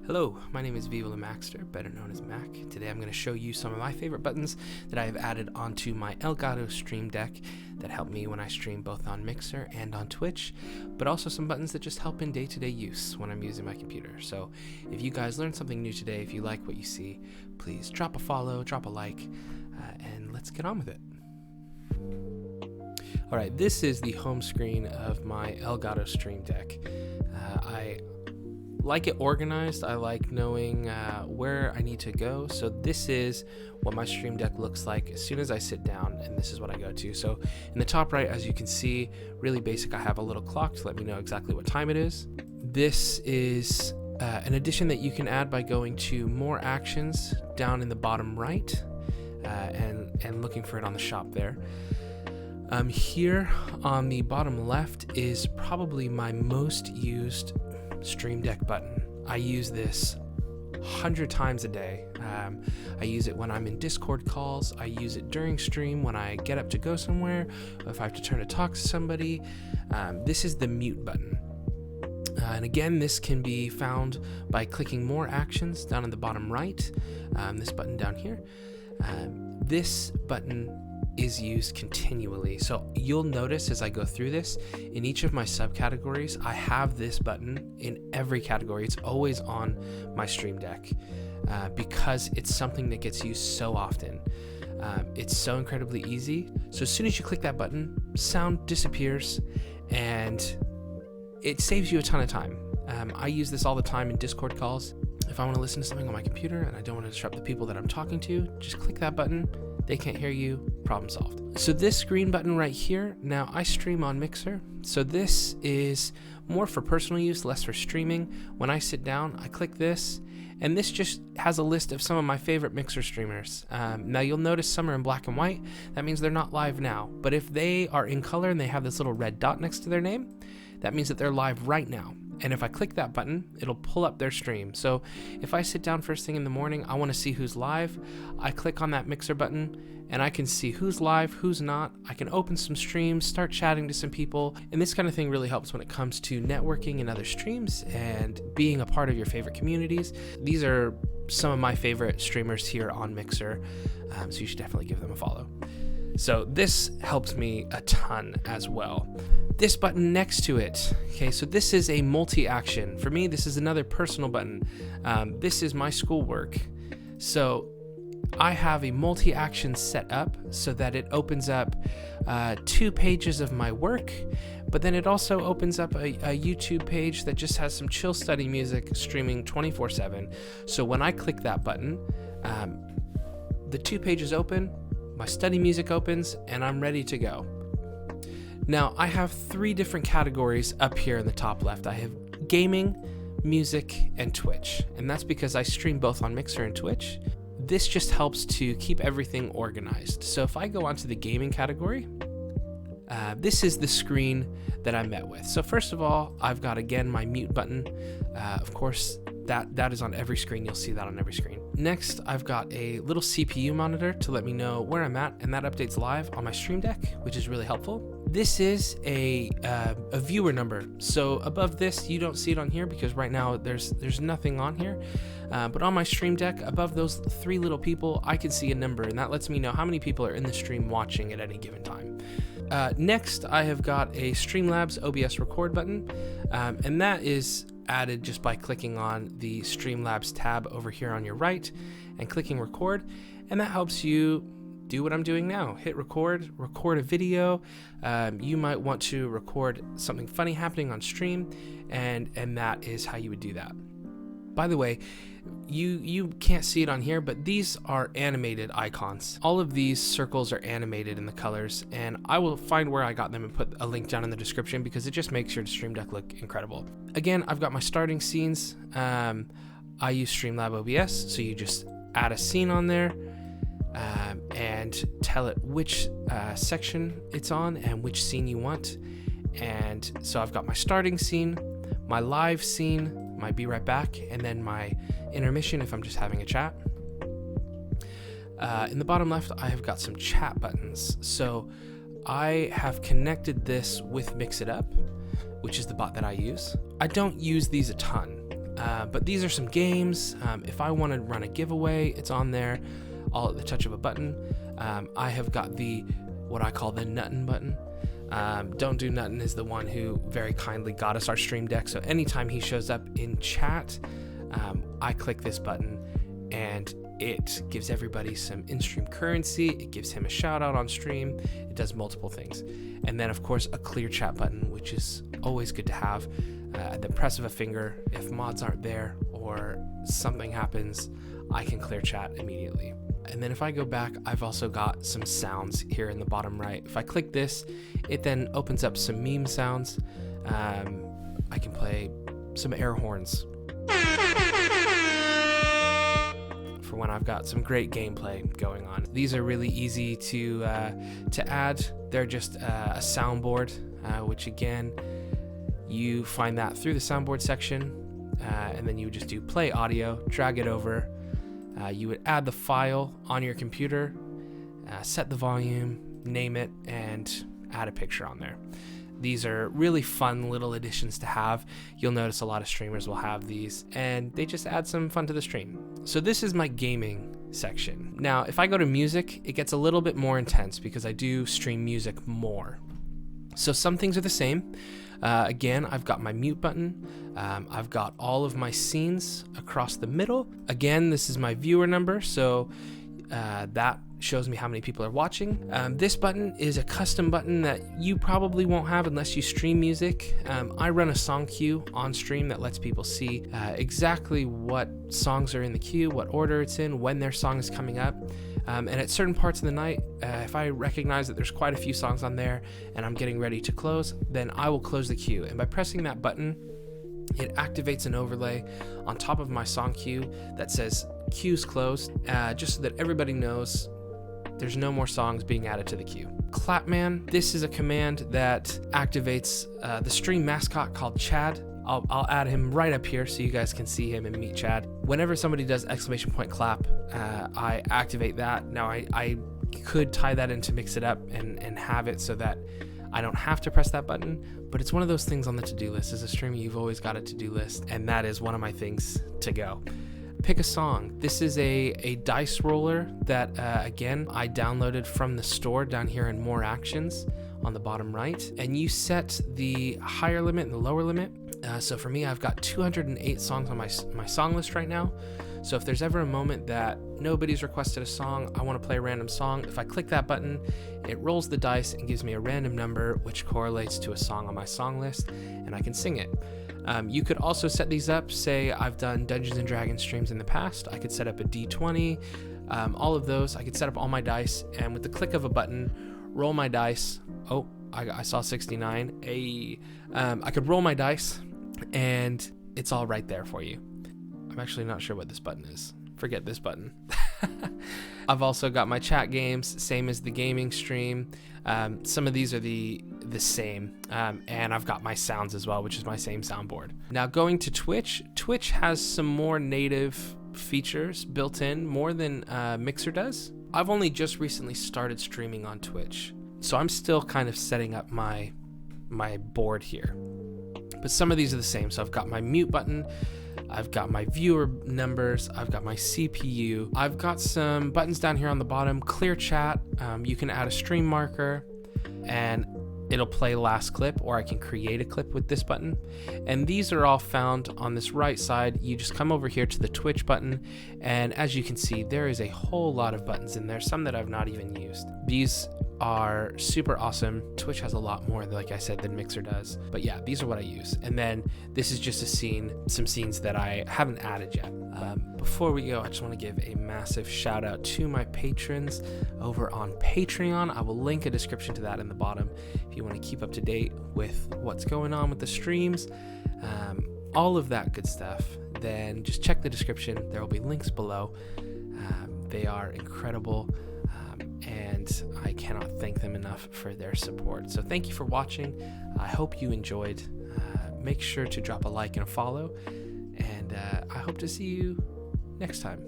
Hello, my name is Viva Maxter, better known as Mac. Today I'm going to show you some of my favorite buttons that I have added onto my Elgato Streamdeck that help me when I stream both on Mixer and on Twitch, but also some buttons that just help in day-to-day use when I'm using my computer. So if you guys learned something new today, if you like what you see, please drop a follow, drop a like, and let's get on with it. Alright, this is the home screen of my Elgato Streamdeck. I like it organized. I like knowing where I need to go. So this is what my stream deck looks like as soon as I sit down, and this is what I go to. So in the top right, as you can see, really basic, I have a little clock to let me know exactly what time it is. This is an addition that you can add by going to more actions down in the bottom right and looking for it on the shop there. Here on the bottom left is probably my most used Stream Deck button. I use this 100 times a day. I use it when I'm in Discord calls. I use it during stream when I get up to go somewhere, or if I have to turn to talk to somebody. This is the mute button. And again, this can be found by clicking more actions down in the bottom right. This button down here. This button is used continually. So you'll notice as I go through this, in each of my subcategories, I have this button in every category. It's always on my Stream Deck because it's something that gets used so often. It's so incredibly easy. So as soon as you click that button, sound disappears and it saves you a ton of time. I use this all the time in Discord calls. If I want to listen to something on my computer and I don't want to disrupt the people that I'm talking to, just click that button. They can't hear you, problem solved. So this green button right here, now I stream on Mixer. So this is more for personal use, less for streaming. When I sit down, I click this, and this just has a list of some of my favorite Mixer streamers. Now you'll notice some are in black and white. That means they're not live now. But if they are in color and they have this little red dot next to their name, that means that they're live right now. And if I click that button, it'll pull up their stream. So if I sit down first thing in the morning, I want to see who's live. I click on that Mixer button and I can see who's live, who's not. I can open some streams, start chatting to some people. And this kind of thing really helps when it comes to networking in other streams and being a part of your favorite communities. These are some of my favorite streamers here on Mixer. So you should definitely give them a follow. So this helped me a ton as well. This button next to it, okay, so this is a multi-action. For me, this is another personal button. This is my schoolwork. So I have a multi-action set up so that it opens up 2 pages of my work, but then it also opens up a YouTube page that just has some chill study music streaming 24/7. So when I click that button, the 2 pages open, my study music opens, and I'm ready to go. Now, I have 3 different categories up here in the top left. I have gaming, music, and Twitch. And that's because I stream both on Mixer and Twitch. This just helps to keep everything organized. So if I go onto the gaming category, this is the screen that I met with. So first of all, I've got, again, my mute button. Of course, that is on every screen. You'll see that on every screen. Next, I've got a little CPU monitor to let me know where I'm at, and that updates live on my Stream Deck, which is really helpful. This is a viewer number. So above this, you don't see it on here because right now there's nothing on here. But on my Stream Deck, above those 3 little people, I can see a number, and that lets me know how many people are in the stream watching at any given time. Next, I have got a Streamlabs OBS record button, and that is added just by clicking on the Streamlabs tab over here on your right and clicking record, and that helps you do what I'm doing now. Hit record a video. You might want to record something funny happening on stream, and that is how you would do that. By the way, you can't see it on here, but these are animated icons. All of these circles are animated in the colors, and I will find where I got them and put a link down in the description because it just makes your Stream Deck look incredible. Again, I've got my starting scenes. I use Streamlab OBS, so you just add a scene on there and tell it which section it's on and which scene you want. And so I've got my starting scene, my live scene, my be right back, and then my intermission if I'm just having a chat. In the bottom left, I have got some chat buttons. So I have connected this with Mix It Up, which is the bot that I use. I don't use these a ton. But these are some games. If I want to run a giveaway, it's on there, all at the touch of a button. I have got what I call the Nuttin button. Don't Do Nuttin is the one who very kindly got us our Stream Deck. So anytime he shows up in chat, I click this button and it gives everybody some in-stream currency. It gives him a shout out on stream. It does multiple things. And then of course a clear chat button, which is always good to have. At the press of a finger, if mods aren't there or something happens, I can clear chat immediately. And then if I go back, I've also got some sounds here in the bottom right. If I click this, it then opens up some meme sounds. I can play some air horns for when I've got some great gameplay going on. These are really easy to add. They're just a soundboard, which again, you find that through the soundboard section, and then you would just do play audio, drag it over. You would add the file on your computer, set the volume, name it, and add a picture on there. These are really fun little additions to have. You'll notice a lot of streamers will have these, and they just add some fun to the stream. So this is my gaming section. Now, if I go to music, it gets a little bit more intense because I do stream music more. So some things are the same. Again, I've got my mute button. I've got all of my scenes across the middle. Again, this is my viewer number, so that shows me how many people are watching. This button is a custom button that you probably won't have unless you stream music. I run a song queue on stream that lets people see exactly what songs are in the queue, what order it's in, when their song is coming up. And at certain parts of the night, if I recognize that there's quite a few songs on there and I'm getting ready to close, then I will close the queue. And by pressing that button, it activates an overlay on top of my song queue that says queue's closed, just so that everybody knows there's no more songs being added to the queue. Clapman, this is a command that activates the stream mascot called Chad. I'll add him right up here so you guys can see him and meet Chad. Whenever somebody does exclamation point clap, I activate that. Now I could tie that into Mix It Up and have it so that I don't have to press that button, but it's one of those things on the to-do list. As a streamer, you've always got a to-do list, and that is one of my things to go. Pick a song. This is a dice roller that, again, I downloaded from the store down here in More Actions on the bottom right, and you set the higher limit and the lower limit. So for me, I've got 208 songs on my song list right now. So if there's ever a moment that nobody's requested a song, I want to play a random song, if I click that button, it rolls the dice and gives me a random number which correlates to a song on my song list, and I can sing it. You could also set these up. Say I've done Dungeons & Dragons streams in the past. I could set up a D20, all of those. I could set up all my dice, and with the click of a button, roll my dice. Oh, I saw 69. I could roll my dice, and it's all right there for you. I'm actually not sure what this button is. Forget this button. I've also got my chat games, same as the gaming stream. Some of these are the same, and I've got my sounds as well, which is my same soundboard. Now going to Twitch, Twitch has some more native features built in, more than Mixer does. I've only just recently started streaming on Twitch, so I'm still kind of setting up my board here. But some of these are the same. So I've got my mute button, I've got my viewer numbers, I've got my CPU, I've got some buttons down here on the bottom, clear chat, you can add a stream marker, and it'll play last clip, or I can create a clip with this button. And these are all found on this right side. You just come over here to the Twitch button, and as you can see, there is a whole lot of buttons in there, some that I've not even used. These are super awesome. Twitch has a lot more, like I said, than Mixer does. But yeah, these are what I use. And then this is just a scene, some scenes that I haven't added yet. Before we go, I just want to give a massive shout out to my patrons over on Patreon. I will link a description to that in the bottom if you want to keep up to date with what's going on with the streams, all of that good stuff. Then just check the description. There will be links below. They are incredible. And I cannot thank them enough for their support. So thank you for watching. I hope you enjoyed. Make sure to drop a like and a follow. And I hope to see you next time.